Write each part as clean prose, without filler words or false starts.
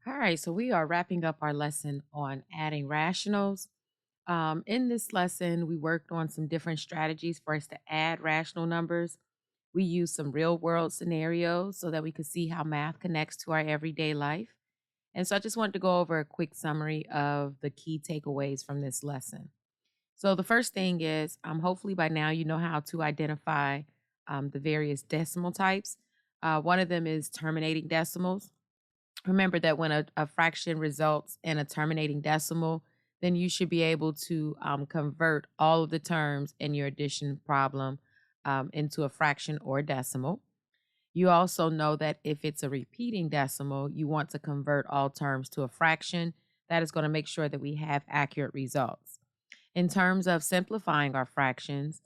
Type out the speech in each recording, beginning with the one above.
All right, so we are wrapping up our lesson on adding rationals. In this lesson, we worked on some different strategies for us to add rational numbers. We used some real world scenarios so that we could see how math connects to our everyday life. And so I just wanted to go over a quick summary of the key takeaways from this lesson. So the first thing is, hopefully by now you know how to identify the various decimal types. One of them is terminating decimals. Remember that when a fraction results in a terminating decimal, then you should be able to convert all of the terms in your addition problem into a fraction or a decimal. You also know that if it's a repeating decimal, you want to convert all terms to a fraction. That is going to make sure that we have accurate results. In terms of simplifying our fractions,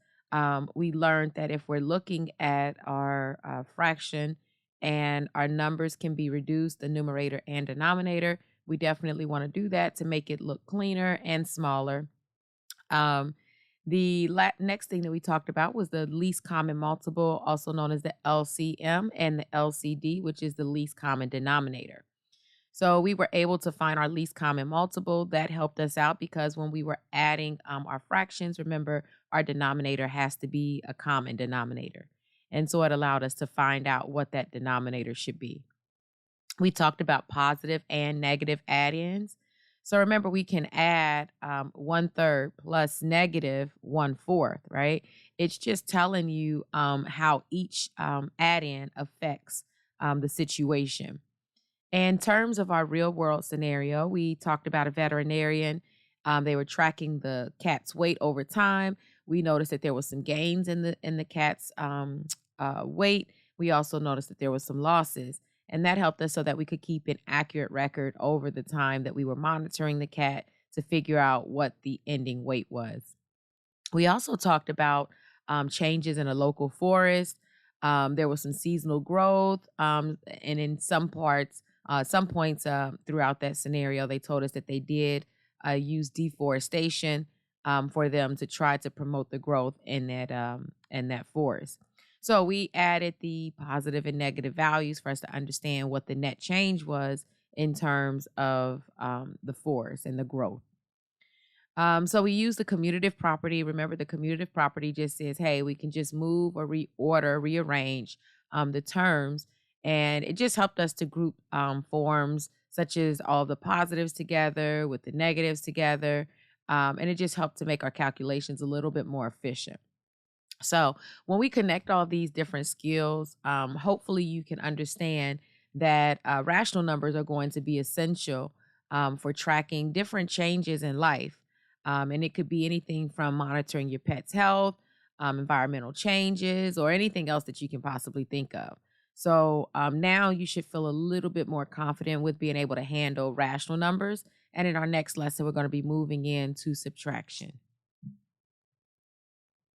we learned that if we're looking at our fraction and our numbers can be reduced, the numerator and denominator, we definitely want to do that to make it look cleaner and smaller. Um, next thing that we talked about was the least common multiple, also known as the LCM, and the LCD, which is the least common denominator. So we were able to find our least common multiple. That helped us out because when we were adding our fractions, remember our denominator has to be a common denominator. And so it allowed us to find out what that denominator should be. We talked about positive and negative add ins. So remember, we can add one third plus negative one fourth, right? It's just telling you how each add in affects the situation. In terms of our real world scenario, we talked about a veterinarian. They were tracking the cat's weight over time. We noticed that there was some gains in the cat's weight. We also noticed that there was some losses, and that helped us so that we could keep an accurate record over the time that we were monitoring the cat to figure out what the ending weight was. We also talked about changes in a local forest. There was some seasonal growth, and in some points throughout that scenario, they told us that they did use deforestation for them to try to promote the growth in that forest. So we added the positive and negative values for us to understand what the net change was in terms of the forest and the growth. So we use the commutative property. Remember, the commutative property just says, hey, we can just move or reorder, rearrange the terms. And it just helped us to group forms such as all the positives together with the negatives together. And it just helped to make our calculations a little bit more efficient. So when we connect all these different skills, hopefully you can understand that rational numbers are going to be essential for tracking different changes in life. And it could be anything from monitoring your pet's health, environmental changes, or anything else that you can possibly think of. So now you should feel a little bit more confident with being able to handle rational numbers. And in our next lesson, we're going to be moving into subtraction.